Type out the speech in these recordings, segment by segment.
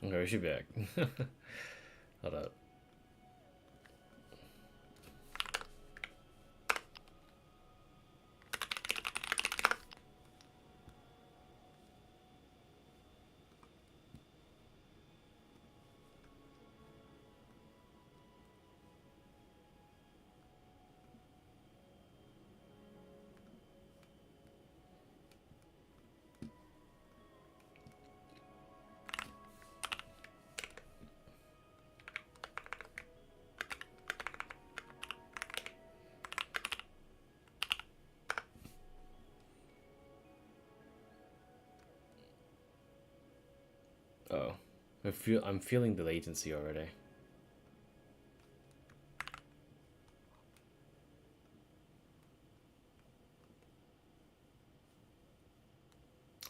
Okay, we should be back. Hold up. Oh, I'm feeling the latency already.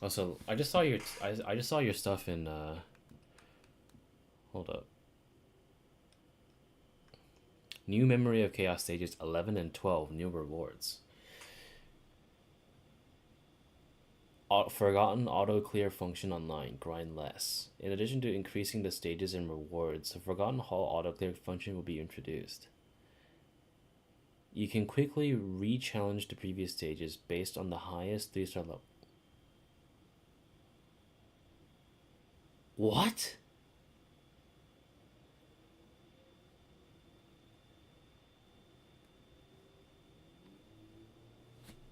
Also, I just saw your stuff in hold up. New Memory of Chaos stages 11 and 12 new rewards. Forgotten auto clear function online, grind less. In addition to increasing the stages and rewards, the Forgotten Hall auto clear function will be introduced. You can quickly re-challenge the previous stages based on the highest 3-star level. What?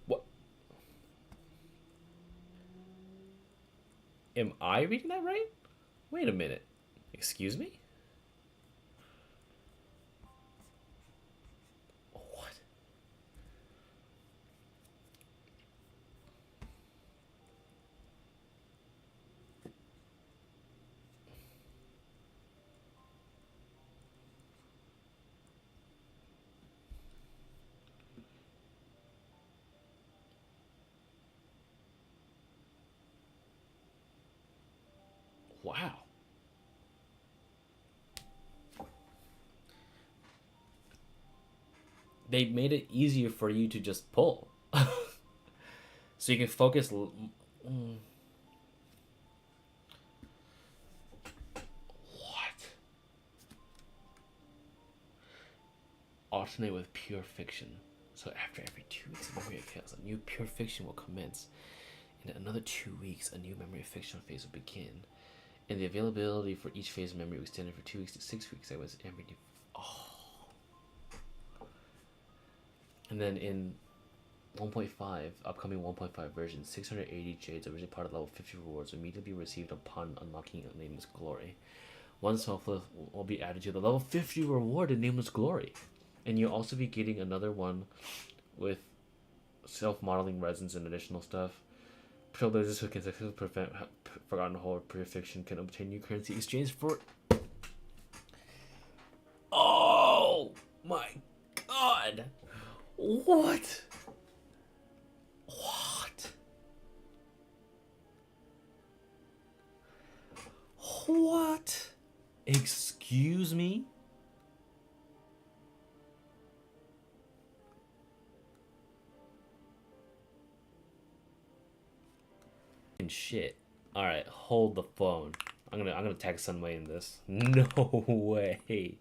What? Am I reading that right? Wait a minute. Excuse me? What? Wow. They made it easier for you to just pull. So you can focus. What? Alternate with pure fiction. So after every 2 weeks of Memory of Chaos, a new pure fiction will commence. In another 2 weeks, a new Memory of Fiction phase will begin. And the availability for each phase of memory was extended for 2 weeks to 6 weeks. That was every new. Oh. And then in 1.5, upcoming 1.5 version, 680 Jades, originally part of level 50 rewards, will immediately be received upon unlocking a Nameless Glory. One selfless will be added to the level 50 reward in Nameless Glory. And you'll also be getting another one with self-modeling resins and additional stuff. Trailblazers who can successfully prevent Forgotten Horde Prefiction can obtain new currency exchange for. Oh my god! What? What? What? Excuse me? And shit. Alright, hold the phone. I'm gonna tag Sunway in this. No way.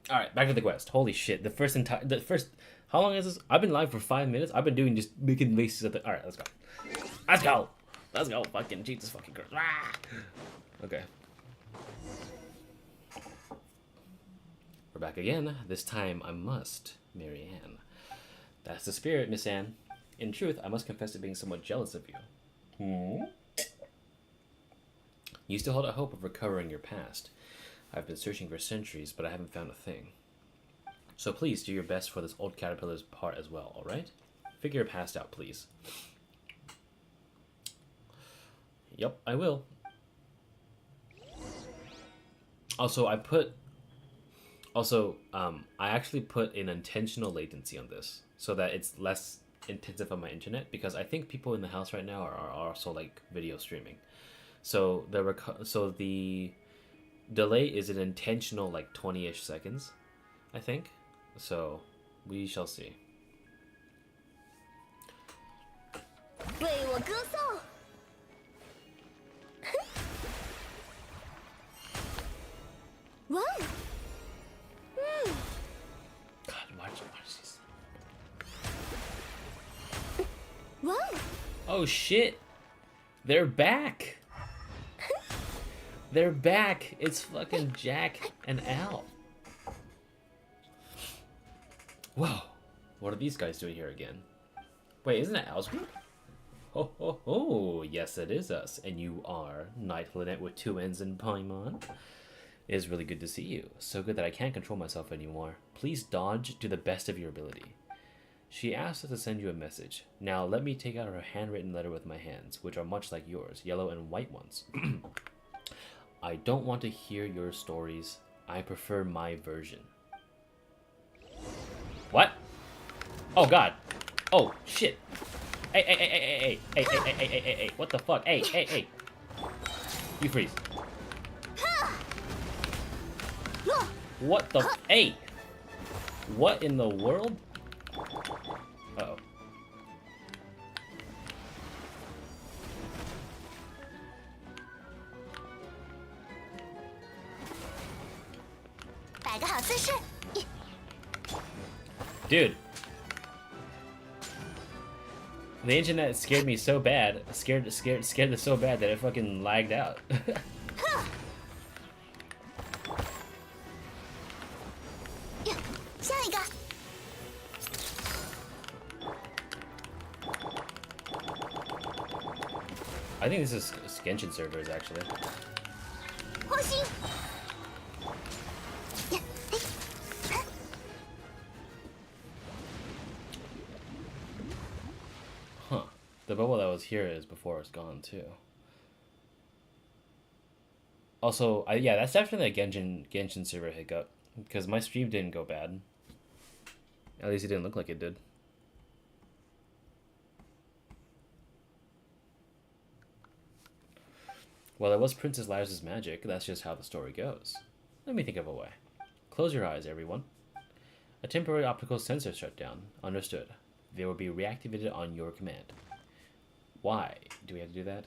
All right, back to the quest. Holy shit! The first. How long is this? I've been live for 5 minutes. I've been doing just making faces at the. All right, let's go. Let's go. Let's go. Fucking Jesus fucking Christ. Ah! Okay. We're back again. This time I must marry Anne. That's the spirit, Miss Anne. In truth, I must confess to being somewhat jealous of you. Hmm? You still hold a hope of recovering your past. I've been searching for centuries, but I haven't found a thing. So please do your best for this old caterpillar's part as well, alright? Figure your past out, please. Yep, I will. Also, I actually put an intentional latency on this so that it's less intensive on my internet, because I think people in the house right now are also like video streaming. So the delay is an intentional like 20-ish seconds, I think. So we shall see. 为我歌颂。哇哦，God, watch this. 哇哦， Oh shit! They're back! They're back! It's fucking Jack and Al. Whoa! What are these guys doing here again? Wait, isn't it Al's group? Oh, oh, oh! Yes, it is us. And you are Night Lynette with 2 N's in Paimon. It is really good to see you. So good that I can't control myself anymore. Please dodge to the best of your ability. She asked us to send you a message. Now let me take out her handwritten letter with my hands, which are much like yours, yellow and white ones. I don't want to hear your stories. I prefer my version. What? Oh god. Oh shit. Hey. What the fuck? Hey. You freeze. What the hey? What in the world? Uh-oh. 摆个好姿势。 Dude. The internet scared me so bad. Scared it so bad that it fucking lagged out. 下一个。 I think this is Genshin servers actually. 火星。 Huh. The bubble that was here is before it's gone too. Also, yeah, that's definitely a Genshin server hiccup, because my stream didn't go bad. At least it didn't look like it did. Well, it was Princess Laios' magic. That's just how the story goes. Let me think of a way. Close your eyes, everyone. A temporary optical sensor shut down. Understood. They will be reactivated on your command. Why do we have to do that?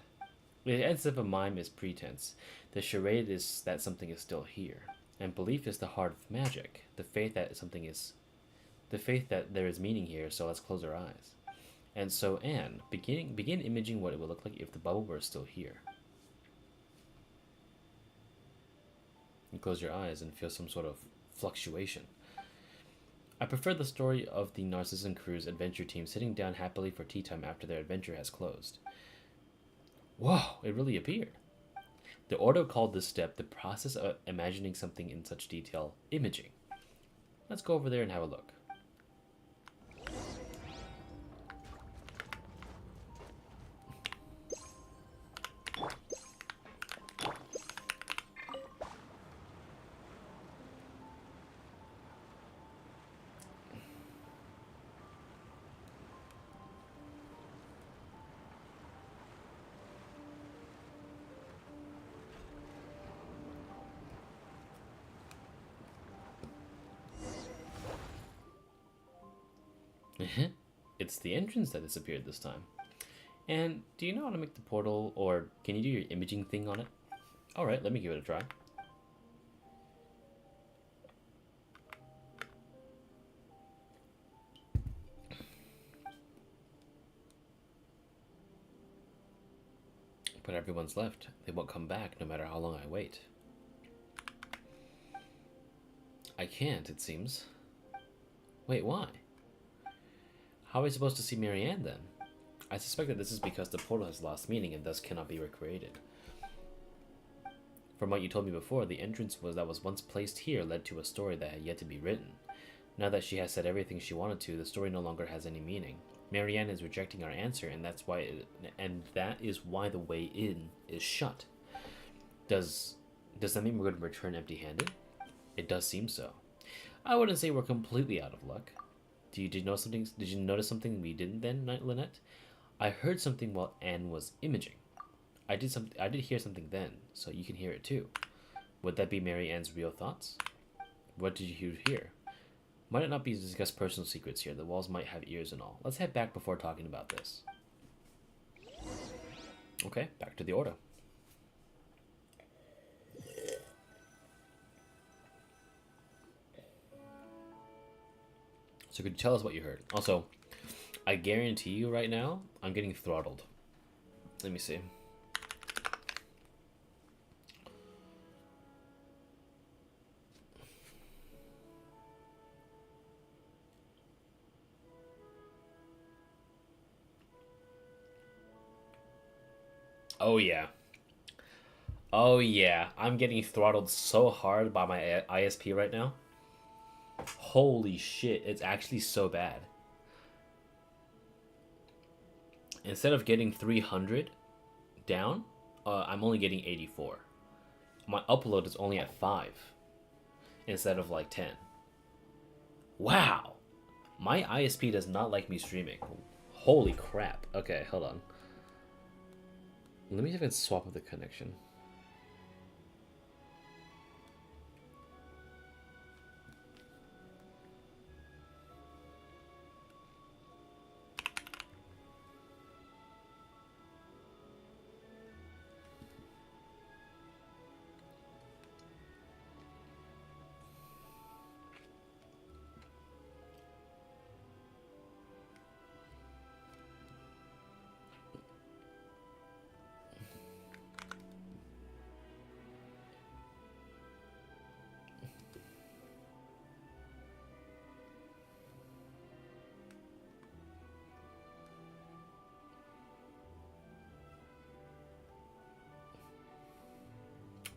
The essence of a mime is pretense. The charade is that something is still here. And belief is the heart of magic. The faith that there is meaning here, so let's close our eyes. And so, Anne, begin imaging what it would look like if the bubble were still here. You close your eyes and feel some sort of fluctuation. I prefer the story of the Narzissenkreuz adventure team sitting down happily for tea time after their adventure has closed. Whoa, it really appeared. The Ordo called this step the process of imagining something in such detail, imaging. Let's go over there and have a look. It's the entrance that disappeared this time. And do you know how to make the portal, or can you do your imaging thing on it? Alright, let me give it a try. But everyone's left. They won't come back no matter how long I wait. I can't, it seems. Wait, why? How are we supposed to see Marianne then? I suspect that this is because the portal has lost meaning and thus cannot be recreated. From what you told me before, the entrance that was once placed here led to a story that had yet to be written. Now that she has said everything she wanted to, the story no longer has any meaning. Marianne is rejecting our answer, and that is why the way in is shut. Does that mean we're going to return empty-handed? It does seem so. I wouldn't say we're completely out of luck. Did you notice something we didn't then, Lynette? I heard something while Anne was imaging. I did hear something then, so you can hear it too. Would that be Mary Ann's real thoughts? What did you hear? Might it not be to discuss personal secrets here? The walls might have ears and all. Let's head back before talking about this. Okay, back to the Ordo. So could you tell us what you heard? Also, I guarantee you right now, I'm getting throttled. Let me see. Oh yeah. Oh yeah. I'm getting throttled so hard by my ISP right now. Holy shit, it's actually so bad. Instead of getting 300 down, I'm only getting 84. My upload is only at 5 instead of like 10. Wow. My ISP does not like me streaming. Holy crap. Okay, hold on. Let me see if I can swap up the connection.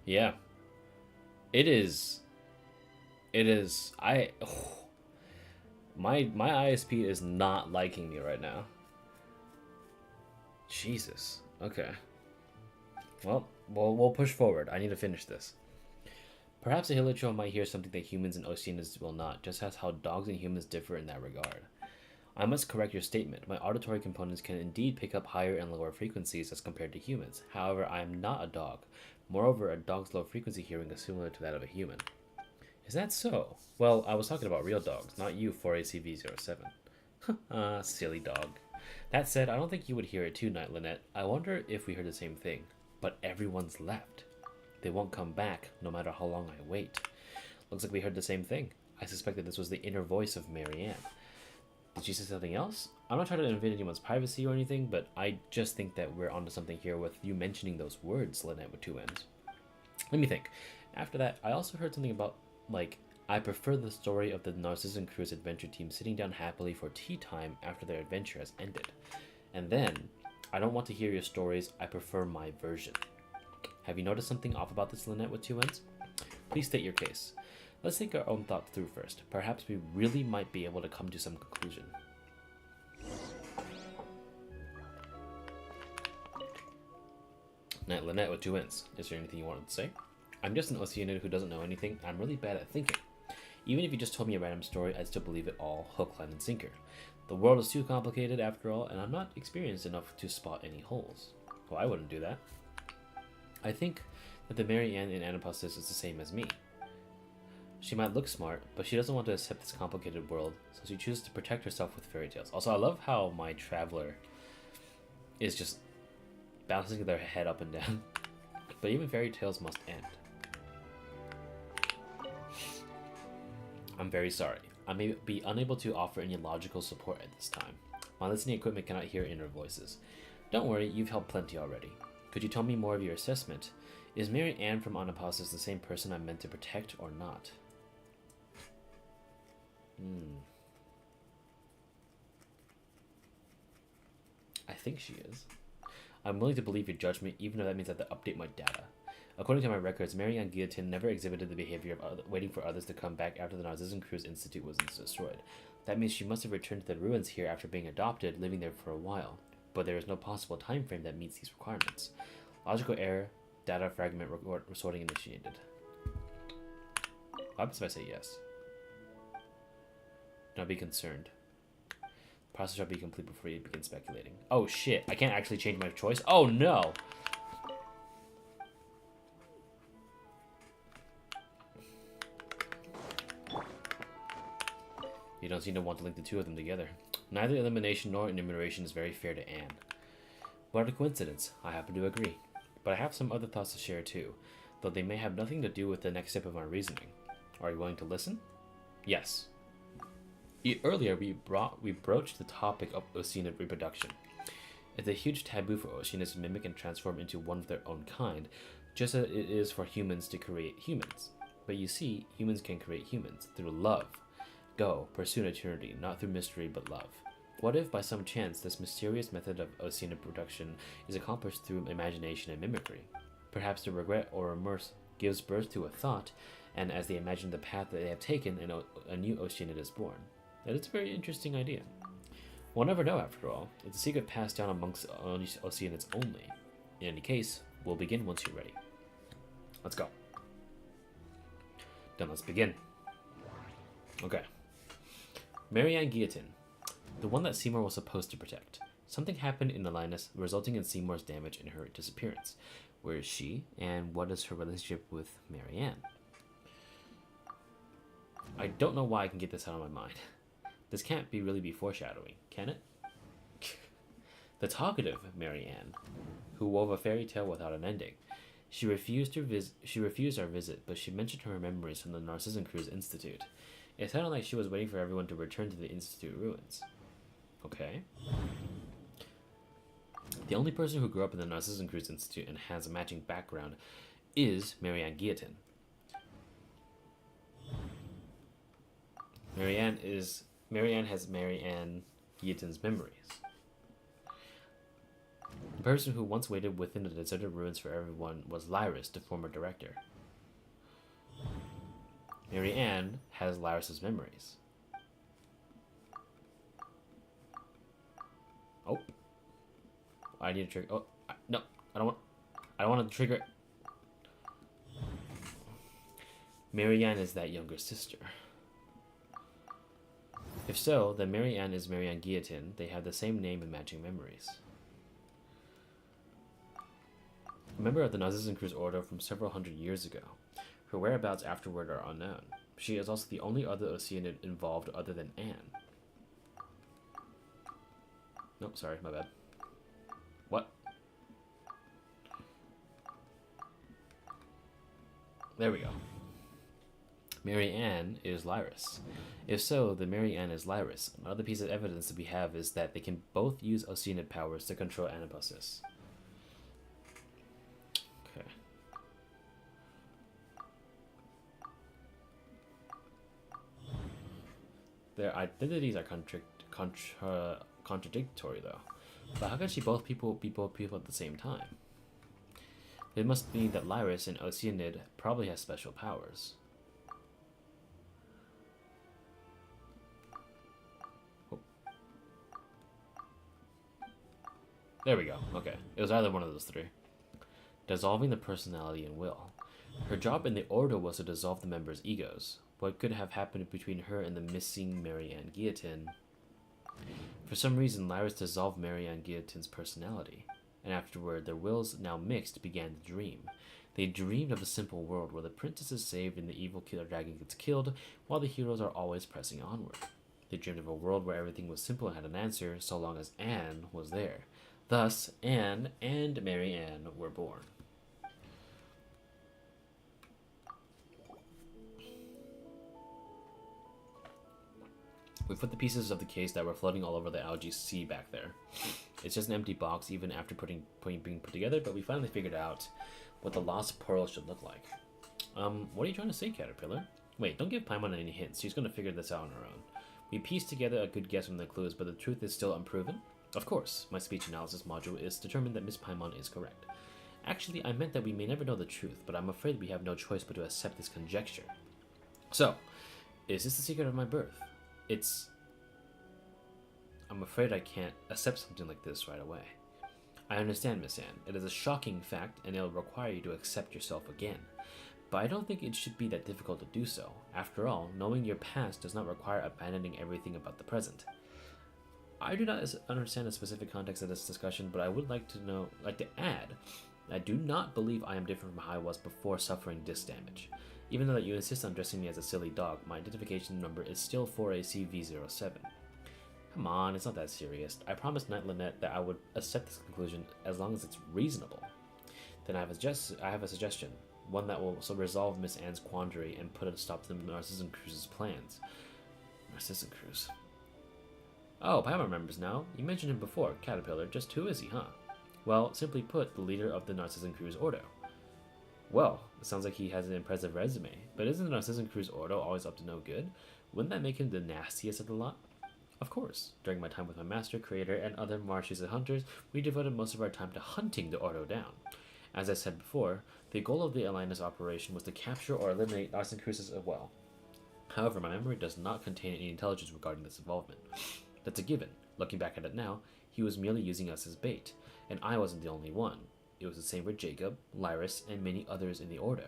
Yeah. It is. My ISP is not liking me right now. Jesus. Okay. Well, we'll push forward. I need to finish this. Perhaps a Hilichurl might hear something that humans and Oceanians will not, just as how dogs and humans differ in that regard. I must correct your statement. My auditory components can indeed pick up higher and lower frequencies as compared to humans. However, I am not a dog. Moreover, a dog's low frequency hearing is similar to that of a human. Is that so? Well, I was talking about real dogs, not you, 4ACV07. Silly dog. That said, I don't think you would hear it too, Night Lynette. I wonder if we heard the same thing. But everyone's left. They won't come back, no matter how long I wait. Looks like we heard the same thing. I suspect that this was the inner voice of Marianne. Did she say something else? I'm not trying to invade anyone's privacy or anything, but I just think that we're onto something here with you mentioning those words, Lynette with 2 N's. Let me think. After that, I also heard something about, like, I prefer the story of the Narzissenkreuz adventure team sitting down happily for tea time after their adventure has ended. And then, I don't want to hear your stories, I prefer my version. Have you noticed something off about this, Lynette with 2 N's? Please state your case. Let's think our own thoughts through first. Perhaps we really might be able to come to some conclusion. Night Lynette with 2 N's. Is there anything you wanted to say? I'm just an Oceanian who doesn't know anything. I'm really bad at thinking. Even if you just told me a random story, I'd still believe it all, hook, line, and sinker. The world is too complicated after all, and I'm not experienced enough to spot any holes. Well, I wouldn't do that. I think that the Marianne in Anapostis is the same as me. She might look smart, but she doesn't want to accept this complicated world, so she chooses to protect herself with fairy tales. Also, I love how my traveler is just bouncing their head up and down. But even fairy tales must end. I'm very sorry. I may be unable to offer any logical support at this time. My listening equipment cannot hear inner voices. Don't worry, you've helped plenty already. Could you tell me more of your assessment? Is Mary Ann from Anapostis the same person I'm meant to protect or not? I think she is. I'm willing to believe your judgment, even if that means I have to update my data. According to my records, Marianne Guillotine never exhibited the behavior of waiting for others to come back after the Narzissenkreuz Institute was destroyed. That means she must have returned to the ruins here after being adopted, living there for a while. But there is no possible time frame that meets these requirements. Logical error, data fragment sorting initiated. What happens if I say yes? Do not be concerned. Process shall be complete before you begin speculating. Oh shit, I can't actually change my choice? Oh no! You don't seem to want to link the two of them together. Neither elimination nor enumeration is very fair to Anne. What a coincidence, I happen to agree. But I have some other thoughts to share too, though they may have nothing to do with the next step of my reasoning. Are you willing to listen? Yes. Earlier, we broached the topic of Oceanid reproduction. It's a huge taboo for Oceanids to mimic and transform into one of their own kind, just as it is for humans to create humans. But you see, humans can create humans through love. Go, pursue eternity, not through mystery but love. What if, by some chance, this mysterious method of Oceanid production is accomplished through imagination and mimicry? Perhaps the regret or remorse gives birth to a thought, and as they imagine the path that they have taken, a new Oceanid is born. That is a very interesting idea. We'll never know, after all. It's a secret passed down amongst Oceanids only. In any case, we'll begin once you're ready. Let's go. Then let's begin. Okay. Marianne Guillotine, the one that Seymour was supposed to protect. Something happened in Linus, resulting in Seymour's damage and her disappearance. Where is she, and what is her relationship with Marianne? I don't know why I can get this out of my mind. This can't really be foreshadowing, can it? The talkative Marianne, who wove a fairy tale without an ending. She refused our visit, but she mentioned her memories from the Narzissenkreuz Institute. It sounded like she was waiting for everyone to return to the Institute ruins. Okay. The only person who grew up in the Narzissenkreuz Institute and has a matching background is Marianne Guillotine. Marianne has Marianne Guillotine's memories. The person who once waited within the deserted ruins for everyone was Lyris, the former director. Marianne has Lyris's memories. Oh. I need to trigger. Oh, no. I don't want to trigger it. Marianne is that younger sister. If so, then Marianne is Marianne Guillotine. They have the same name and matching memories. A member of the Narzissenkreuz Ordo from several hundred years ago. Her whereabouts afterward are unknown. She is also the only other Oceanid involved other than Anne. Nope, sorry, my bad. What? There we go. Marianne is Lyris. If so, then Marianne is Lyris. Another piece of evidence that we have is that they can both use Oceanid powers to control Anabasis. Okay. Their identities are contradictory, though. But how can she be both people at the same time? It must mean that Lyris, an Oceanid, probably has special powers. Oh. There we go. Okay. It was either one of those three. Dissolving the personality and will. Her job in the Ordo was to dissolve the members' egos. What could have happened between her and the missing Marianne Guillotine? For some reason, Lyris dissolved Marianne Guillotine's personality, and afterward, their wills now mixed began to dream. They dreamed of a simple world where the princess is saved and the evil killer dragon gets killed, while the heroes are always pressing onward. They dreamed of a world where everything was simple and had an answer, so long as Anne was there. Thus, Anne and Marianne were born. We put the pieces of the case that were floating all over the algae sea back there. It's just an empty box even after being put together, but we finally figured out what the lost pearl should look like. What are you trying to say, Caterpillar? Wait, don't give Paimon any hints. She's going to figure this out on her own. We pieced together a good guess from the clues, but the truth is still unproven. Of course, my speech analysis module is determined that Miss Paimon is correct. Actually, I meant that we may never know the truth, but I'm afraid we have no choice but to accept this conjecture. So, is this the secret of my birth? I'm afraid I can't accept something like this right away. I understand, Miss Anne. It is a shocking fact, and it'll require you to accept yourself again. But I don't think it should be that difficult to do so. After all, knowing your past does not require abandoning everything about the present. I do not understand the specific context of this discussion, but I would like to add, I do not believe I am different from how I was before suffering this damage. Even though that you insist on dressing me as a silly dog, my identification number is still 4ACV07. Come on, it's not that serious. I promised Knight Lynette that I would accept this conclusion as long as it's reasonable. Then I have a suggestion, one that will resolve Miss Anne's quandary and put a stop to Narzissenkreuz's plans. Narzissenkreuz. Oh, Pam remembers now. You mentioned him before, Caterpillar. Just who is he, huh? Well, simply put, the leader of the Narzissenkreuz Ordo. Well, it sounds like he has an impressive resume, but isn't the Narzissenkreuz Ordo always up to no good? Wouldn't that make him the nastiest of the lot? Of course. During my time with my master, creator, and other Martians and hunters, we devoted most of our time to hunting the Ordo down. As I said before, the goal of the Alliance operation was to capture or eliminate Narzissenkreuz as well. However, my memory does not contain any intelligence regarding this involvement. That's a given. Looking back at it now, he was merely using us as bait, and I wasn't the only one. It was the same for Jacob, Lyris, and many others in the Ordo.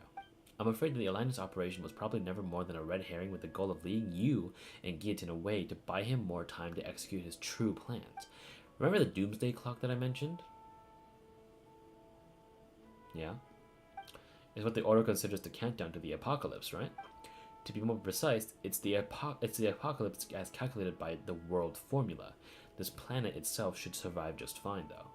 I'm afraid the Alliance operation was probably never more than a red herring with the goal of leading you and Guillotine away to buy him more time to execute his true plans. Remember the doomsday clock that I mentioned? Yeah? It's what the Ordo considers the countdown to the apocalypse, right? To be more precise, it's the apocalypse as calculated by the world formula. This planet itself should survive just fine, though.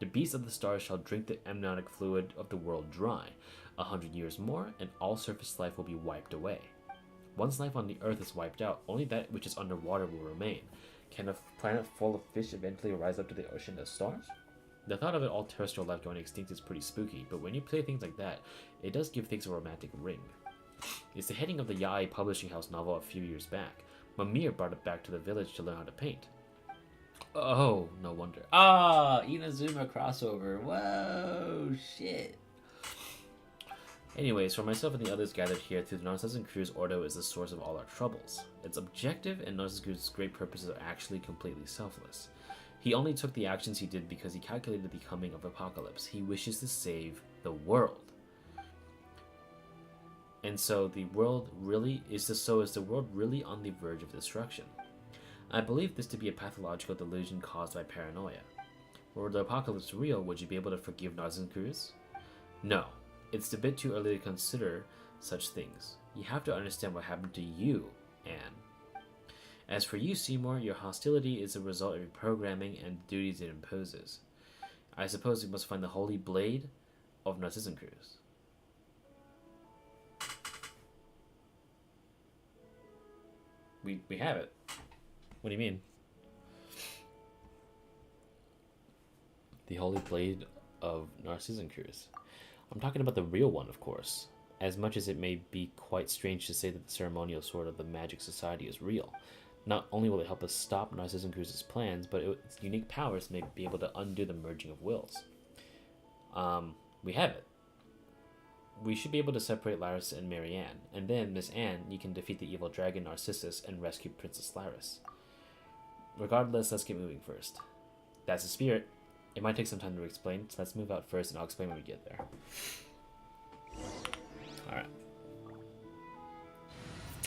The beasts of the stars shall drink the amniotic fluid of the world dry. 100 years more, and all surface life will be wiped away. Once life on the Earth is wiped out, only that which is underwater will remain. Can a planet full of fish eventually rise up to the ocean as stars? The thought of it all terrestrial life going extinct is pretty spooky, but when you play things like that, it does give things a romantic ring. It's the heading of the Yaoi Publishing House novel a few years back. Mimir brought it back to the village to learn how to paint. Oh, no wonder. Ah, Inazuma crossover. Whoa, shit. Anyways, for myself and the others gathered here, through the Narzissenkreuz Ordo is the source of all our troubles. It's objective, and Narzissenkreuz's great purposes are actually completely selfless. He only took the actions he did because he calculated the coming of apocalypse. He wishes to save the world. And so the world really is the world really on the verge of destruction? I believe this to be a pathological delusion caused by paranoia. Were the apocalypse real, would you be able to forgive Narzissenkreuz? No. It's a bit too early to consider such things. You have to understand what happened to you, Anne. As for you, Seymour, your hostility is a result of your programming and the duties it imposes. I suppose we must find the holy blade of Narzissenkreuz. We have it. What do you mean? The holy blade of Narzissenkreuz. I'm talking about the real one, of course. As much as it may be quite strange to say that the ceremonial sword of the Magic Society is real, not only will it help us stop Narzissenkreuz's plans, but its unique powers may be able to undo the merging of wills. We have it. We should be able to separate Lyris and Marianne, and then, Miss Anne, you can defeat the evil dragon Narcissus and rescue Princess Lyris. Regardless, let's get moving first. That's the spirit. It might take some time to explain, so let's move out first and I'll explain when we get there. Alright.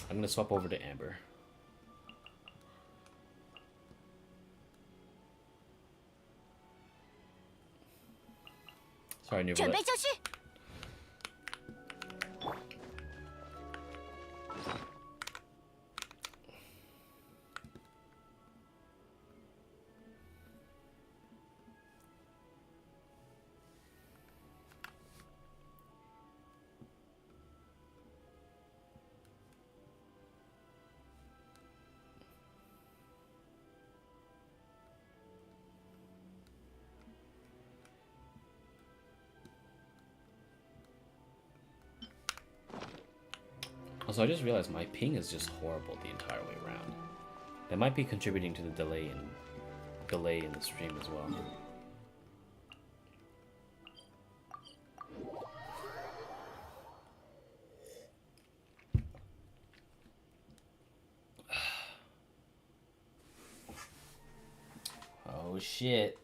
I'm gonna swap over to Amber. Sorry, new 准备就绪。Also, I just realized my ping is just horrible the entire way around. That might be contributing to the delay in the stream as well. Oh shit.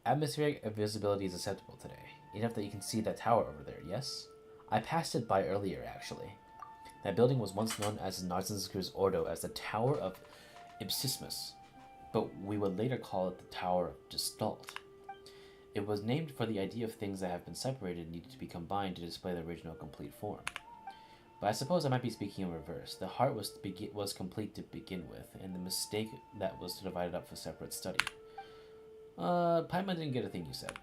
Atmospheric visibility is acceptable today. Enough that you can see that tower over there, yes? I passed it by earlier, actually. That building was once known as the Narzissenkreuz Ordo as the Tower of Ipsismus, but we would later call it the Tower of Gestalt. It was named for the idea of things that have been separated and needed to be combined to display the original complete form. But I suppose I might be speaking in reverse. The heart was complete to begin with, and the mistake that was to divide it up for separate study. Paimon didn't get a thing you said.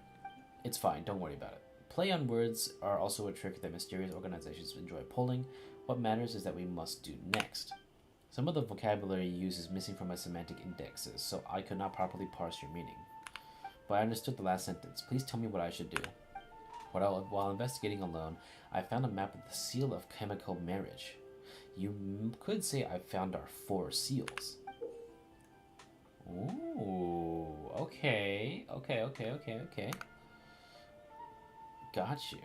It's fine, don't worry about it. Play on words are also a trick that mysterious organizations enjoy pulling. What matters is that we must do next. Some of the vocabulary you use is missing from my semantic indexes, so I could not properly parse your meaning. But I understood the last sentence. Please tell me what I should do. While investigating alone, I found a map of the seal of chemical marriage. You could say I found our 4 seals. Ooh, okay. Got you.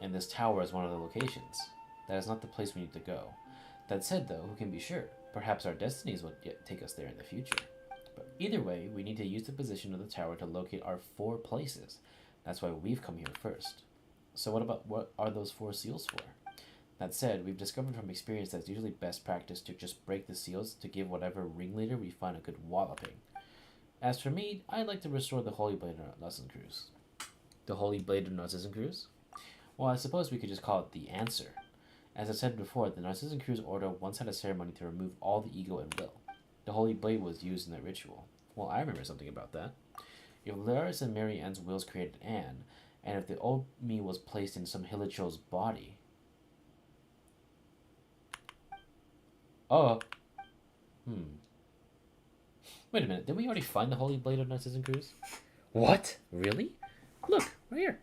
And this tower is one of the locations. That is not the place we need to go. That said, though, who can be sure? Perhaps our destinies will take us there in the future. But either way, we need to use the position of the tower to locate our 4 places. That's why we've come here first. So what are those 4 seals for? That said, we've discovered from experience that it's usually best practice to just break the seals to give whatever ringleader we find a good walloping. As for me, I'd like to restore the Holy Blade of Narzissenkreuz. The Holy Blade of Narzissenkreuz? Well, I suppose we could just call it the answer. As I said before, the Narzissenkreuz Ordo once had a ceremony to remove all the ego and will. The Holy Blade was used in that ritual. Well, I remember something about that. If Laris and Mary Ann's wills created Anne, and if the old me was placed in some Hilicho's body... Oh. Wait a minute, didn't we already find the Holy Blade of Narzissenkreuz? What? Really? Look, right here.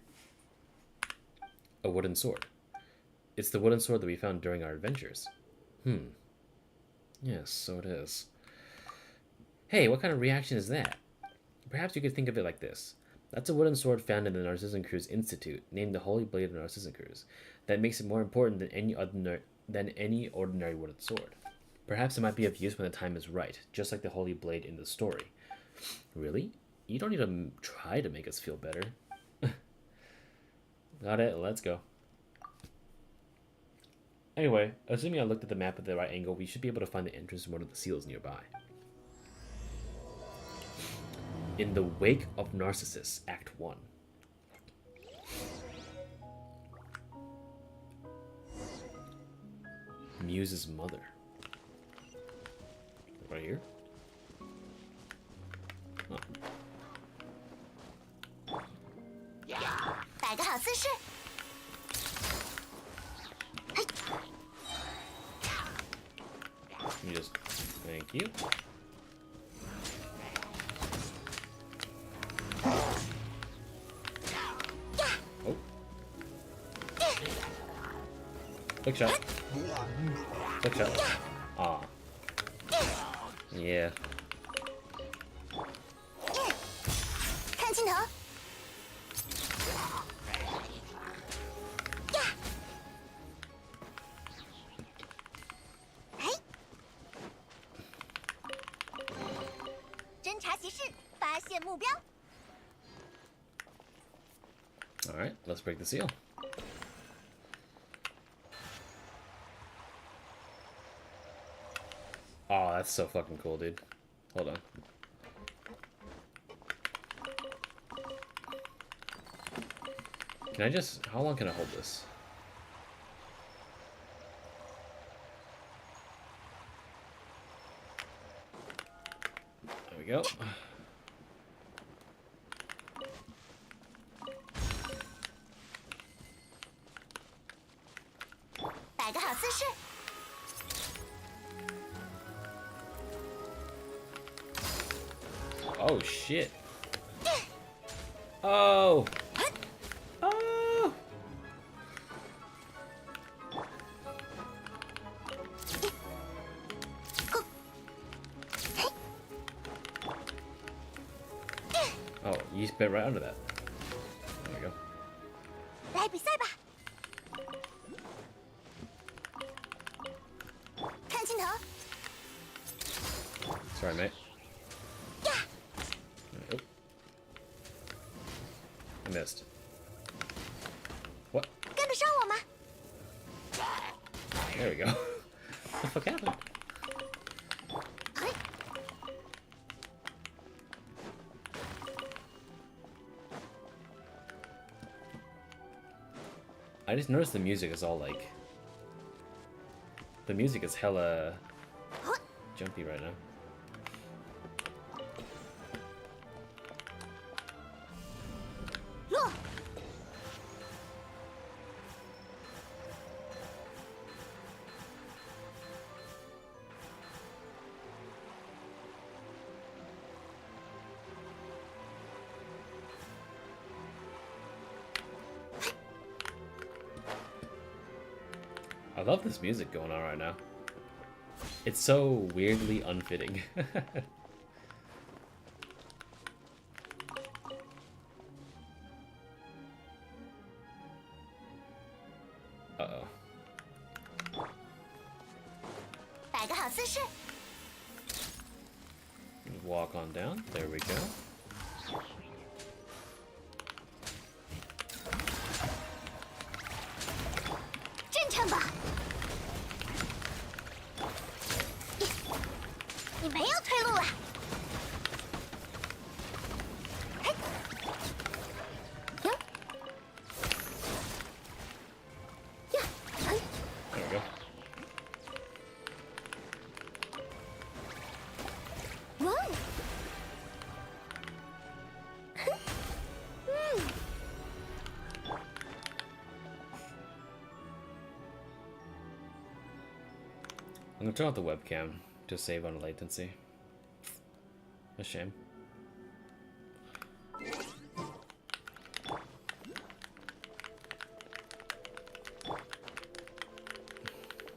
A wooden sword. It's the wooden sword that we found during our adventures. Yes, so it is. Hey, what kind of reaction is that? Perhaps you could think of it like this. That's a wooden sword found in the Narzissenkreuz Institute, named the Holy Blade of Narzissenkreuz. That makes it more important than any ordinary wooden sword. Perhaps it might be of use when the time is right, just like the Holy Blade in the story. Really? You don't need to try to make us feel better. Got it, let's go. Anyway, assuming I looked at the map at the right angle, we should be able to find the entrance to one of the seals nearby. In the Wake of Narcissus, Act 1. Muse's mother. Right here? Oh. 摆个好姿势。 Let me just... Thank you. Oh. Quick shot. Quick shot. Ah. Yeah. 看镜头。侦察骑士发现目标。 Alright, let's break the seal. Oh, that's so fucking cool, dude. Hold on. Can I just... How long can I hold this? There we go. 摆个好姿势。 Oh, shit. Oh! Oh! Oh, you spit right under that. There we go. 来比赛吧！ Sorry, mate. Oh. I missed. What? 跟得上我吗？ There we go. What the fuck happened? 嘿， I just noticed the music is all like... The music is hella jumpy right now. Look. I love this music going on right now. It's so weirdly unfitting. Uh-oh. 摆个好姿势， Walk on down. There we go. 正常吧？你没有退路了。嘿，呀，呀，嗯， There we go. 哇哦，哼，嗯， I'm gonna turn off the webcam to save on latency. A shame.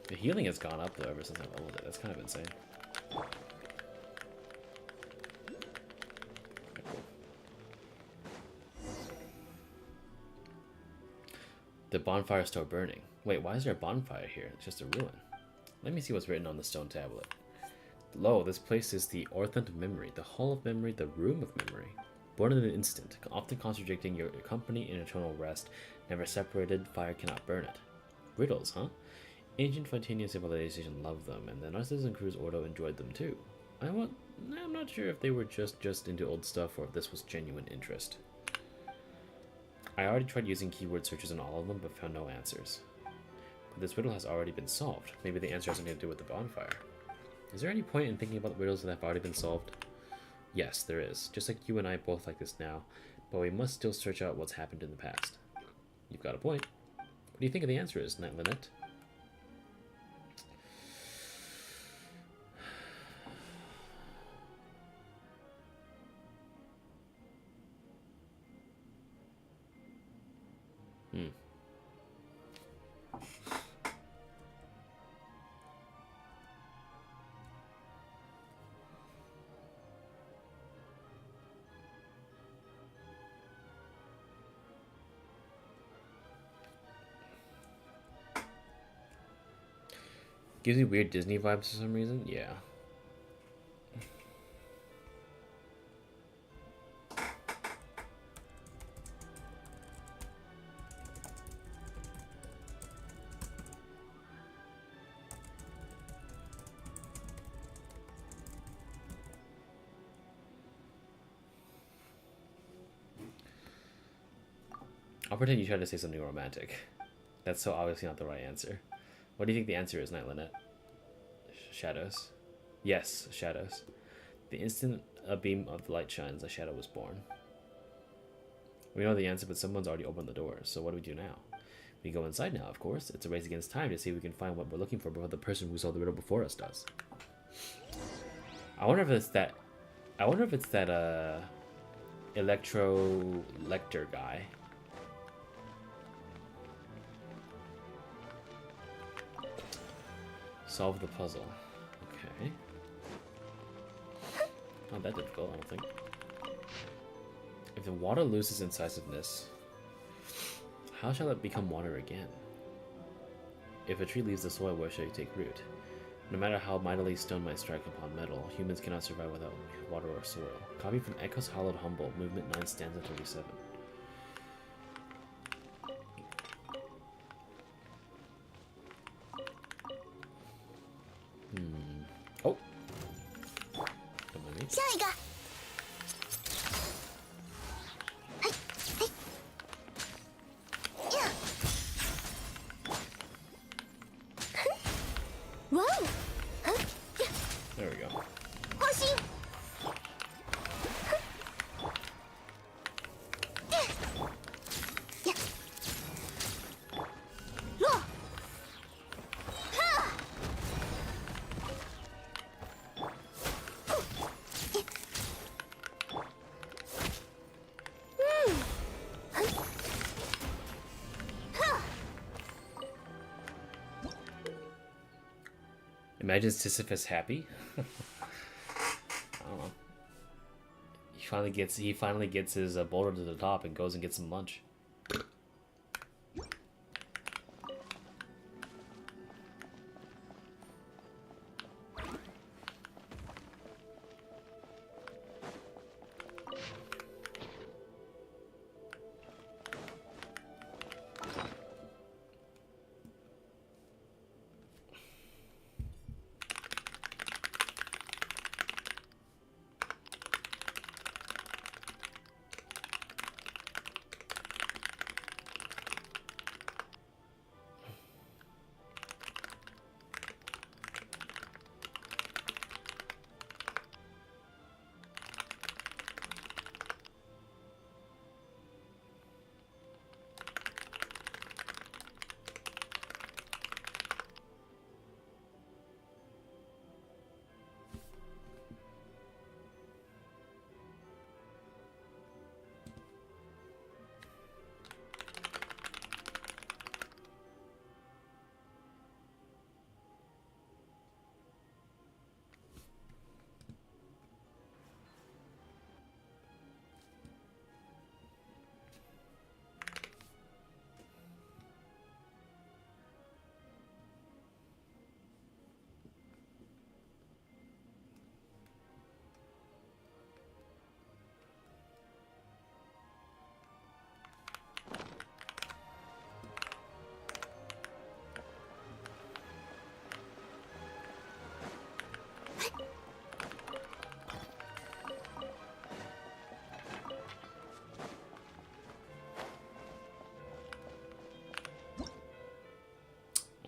The healing has gone up though ever since I leveled it. That's kind of insane. Okay, cool. The bonfire is still burning. Wait, why is there a bonfire here? It's just a ruin. Let me see what's written on the stone tablet. Lo, this place is the Ordo of Memory, the Hall of Memory, the Room of Memory. Born in an instant, often contradicting your company in eternal rest, never separated, fire cannot burn it. Riddles, huh? Ancient Fightinian civilization loved them, and the Narzissenkreuz Ordo enjoyed them too. I'm not sure if they were just into old stuff or if this was genuine interest. I already tried using keyword searches on all of them, but found no answers. But this riddle has already been solved. Maybe the answer has something to do with the bonfire. Is there any point in thinking about riddles that have already been solved? Yes, there is. Just like you and I both like this now, but we must still search out what's happened in the past. You've got a point. What do you think of the answer is, Knight Lynette? Gives me weird Disney vibes for some reason. Yeah. I'll pretend you tried to say something romantic. That's so obviously not the right answer. What do you think the answer is, Knight Lynette? Shadows. Yes, shadows. The instant a beam of light shines, a shadow was born. We know the answer, but someone's already opened the door, so what do we do now? We go inside now, of course. It's a race against time to see if we can find what we're looking for before the person who saw the riddle before us does. I wonder if it's that Electro Lecter guy. Solve the puzzle. Okay. Not that difficult, I don't think. If the water loses incisiveness, how shall it become water again? If a tree leaves the soil, where shall you take root? No matter how mightily stone might strike upon metal, humans cannot survive without water or soil. Copy from Echo's Hollowed Humble, Movement 9, Stanza 37. Oh! Don't mind me. 下一个。嘿，嘿，呀！哇哦！哼，呀， There we go. 花心。呀，落。哈！ Imagine Sisyphus happy. I don't know. He finally gets his boulder to the top and goes and gets some lunch.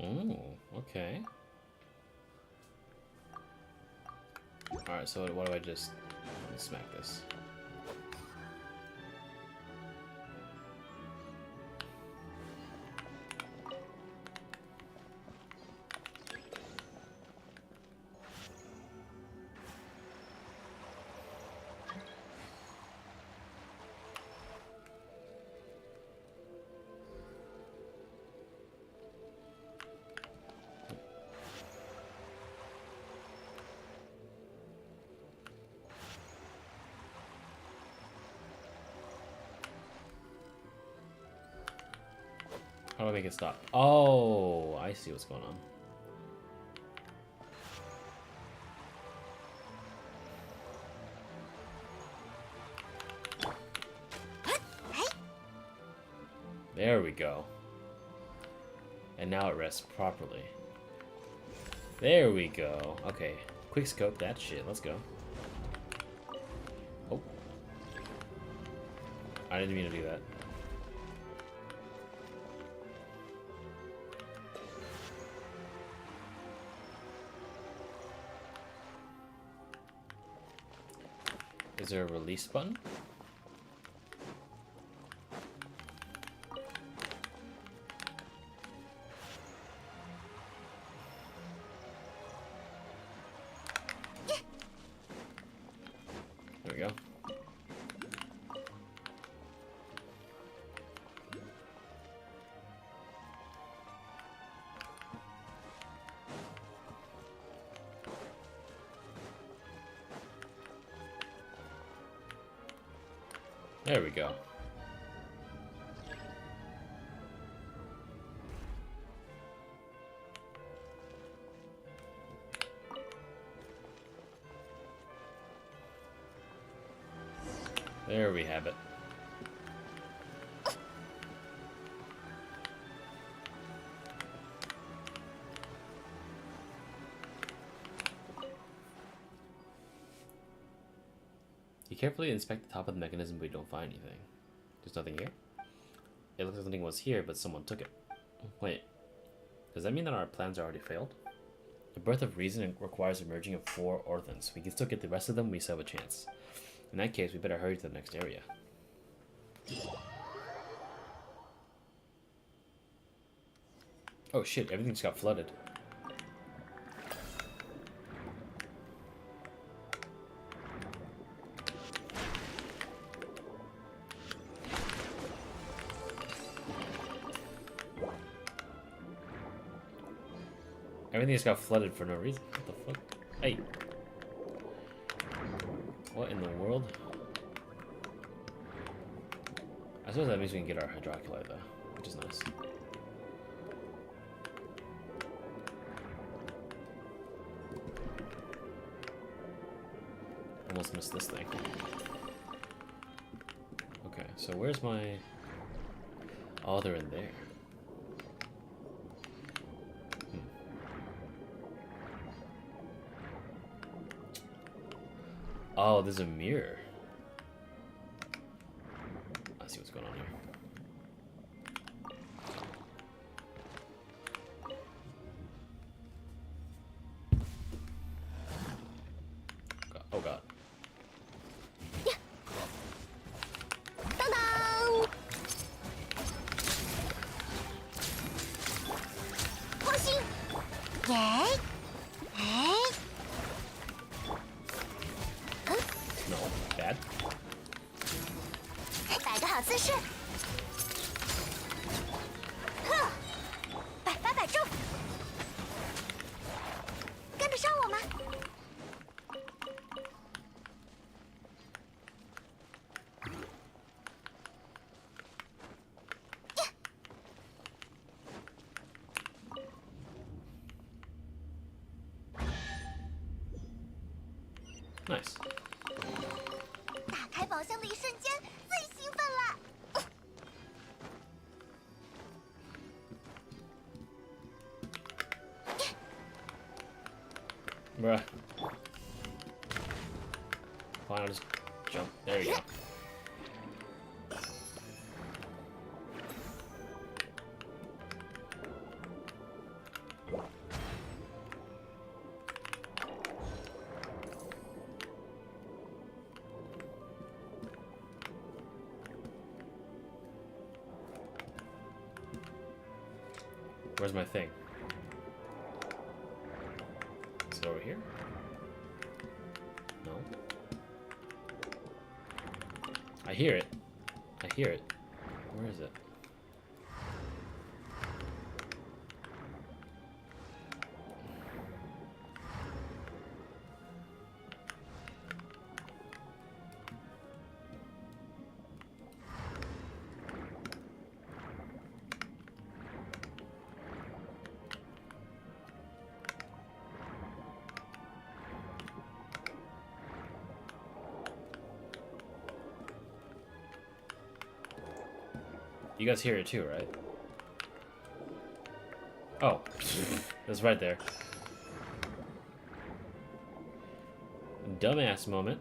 Oh, okay. Alright, so what do I just... Let me smack this. How do I make it stop? Oh, I see what's going on. There we go. And now it rests properly. There we go. Okay, quick scope that shit. Let's go. Oh. I didn't mean to do that. Is there a release button? There we go. There we go. There we have it. You carefully inspect the top of the mechanism, but you don't find anything. There's nothing here? It looks like something was here, but someone took it. Wait, does that mean that our plans already failed? The birth of reason requires the merging of 4 orphans. We can still get the rest of them, we still have a chance. In that case, we better hurry to the next area. Oh shit, everything's got flooded. Everything just got flooded for no reason. What the fuck? Hey! What in the world? I suppose that means we can get our hydroculite though, which is nice. Almost missed this thing. Okay, so where's my... Oh, they're in there. Oh, there's a mirror. I see what's going on here. Oh god. Ta-da! 抛心，耶，哎， No, bad. 摆个好姿势，呵，百发百中，跟得上我吗？ Nice. 打开宝箱的一瞬间，最兴奋了。 Bruh. Fine, I'll just jump. There you go. Where's my thing? Is it over here? No. I hear it. I hear it. Where is it? You guys hear it too, right? Oh, it's right there. Dumbass moment.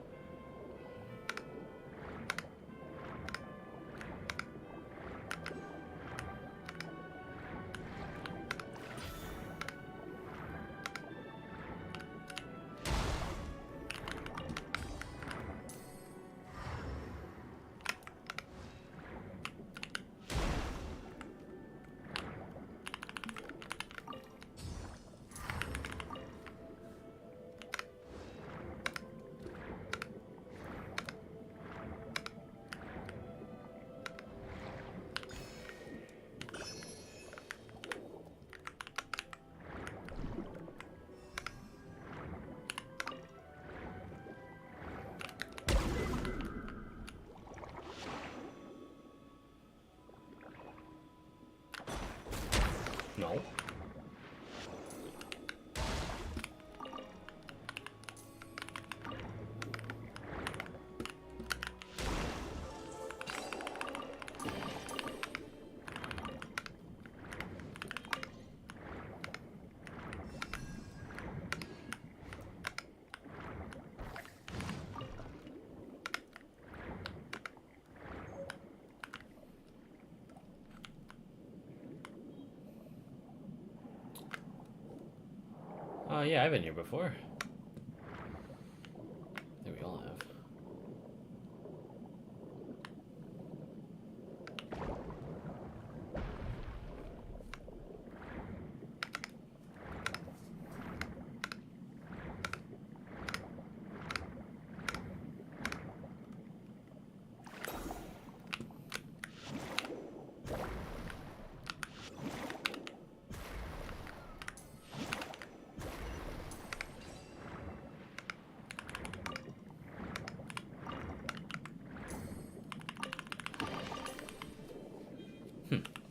Oh, yeah, I've been here before. I think we all have.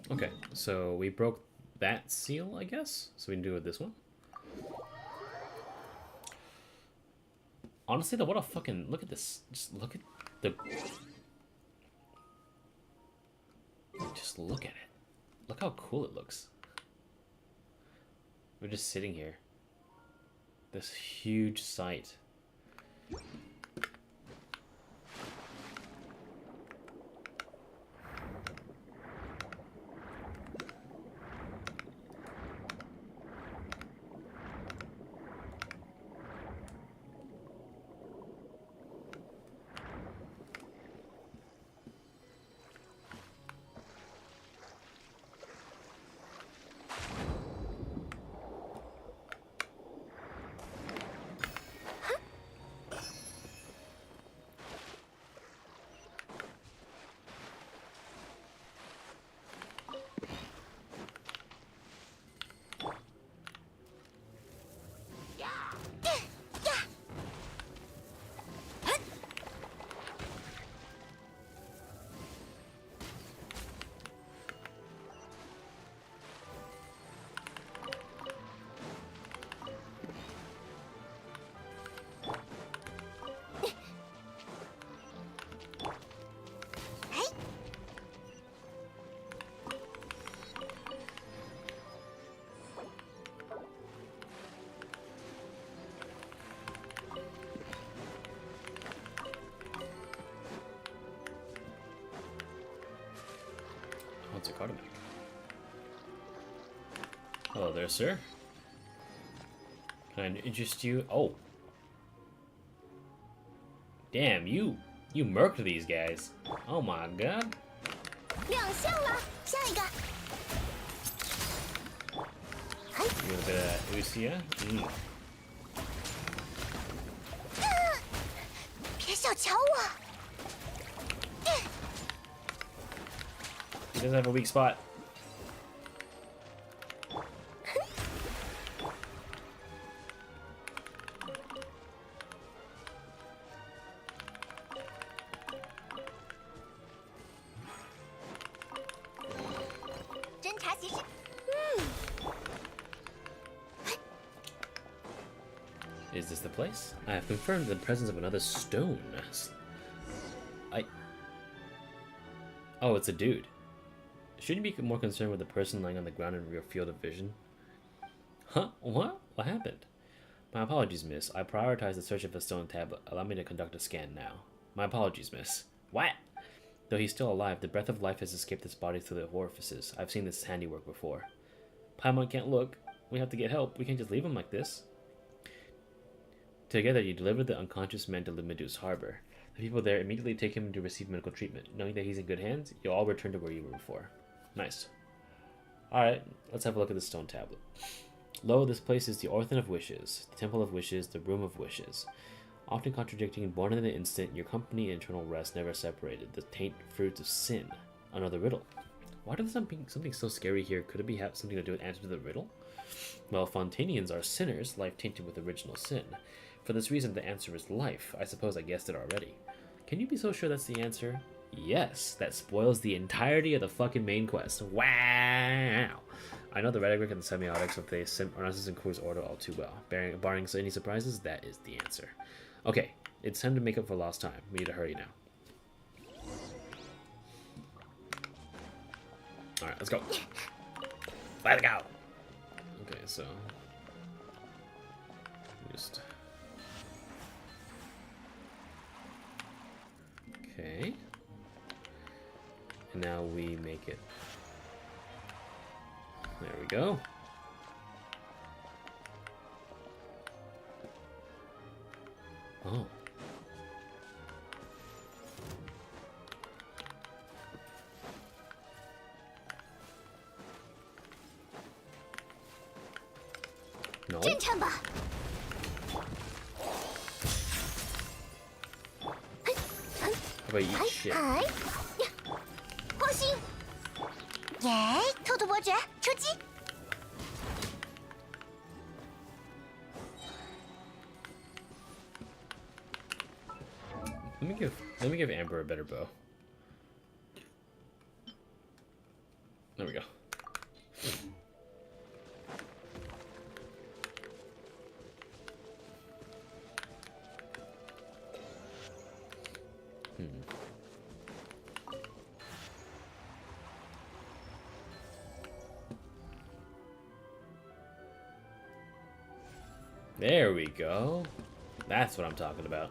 Okay, so we broke that seal, I guess. So we can do it with this one. Honestly, though, what a fucking... Look at this. Just look at the... Just look at it. Look how cool it looks. We're just sitting here. This huge site. What's a card make? Hello there, sir. Can I interest you? Oh. Damn, you murked these guys. Oh my god. 亮相了，下一个。 You want a bit of Usia? 别小瞧我。 He doesn't have a weak spot. 侦察骑士， Is this the place? I have confirmed the presence of another stone. Oh, it's a dude. Shouldn't you be more concerned with the person lying on the ground in your field of vision? Huh? What? What happened? My apologies, miss. I prioritized the search of a stone tablet. Allow me to conduct a scan now. My apologies, miss. What? Though he's still alive, the breath of life has escaped his body through the orifices. I've seen this handiwork before. Paimon can't look. We have to get help. We can't just leave him like this. Together, you deliver the unconscious man to Medu's harbor. The people there immediately take him to receive medical treatment. Knowing that he's in good hands, you'll all return to where you were before. Nice. Alright, let's have a look at the stone tablet. Lo, this place is the Orthan of Wishes, the Temple of Wishes, the Room of Wishes. Often contradicting, born in an instant, your company and eternal rest never separated. The taint fruits of sin. Another riddle. Why does something so scary here? Could it be have something to do with answer to the riddle? Well, Fontanians are sinners, life tainted with original sin. For this reason, the answer is life. I suppose I guessed it already. Can you be so sure that's the answer? Yes, that spoils the entirety of the fucking main quest. Wow! I know the rhetoric and the semiotics of the Narzissenkreuz Ordo all too well. Barring any surprises, that is the answer. Okay, it's time to make up for lost time. We need to hurry now. Alright, let's go. Let's go! Okay, so... just... Okay. And now we make it. There we go. Oh. No. 震颤吧。 How about you eat shit? 哎，黄星，耶，兔兔伯爵出击！ Let me give Amber a better bow. There we go. There we go. That's what I'm talking about.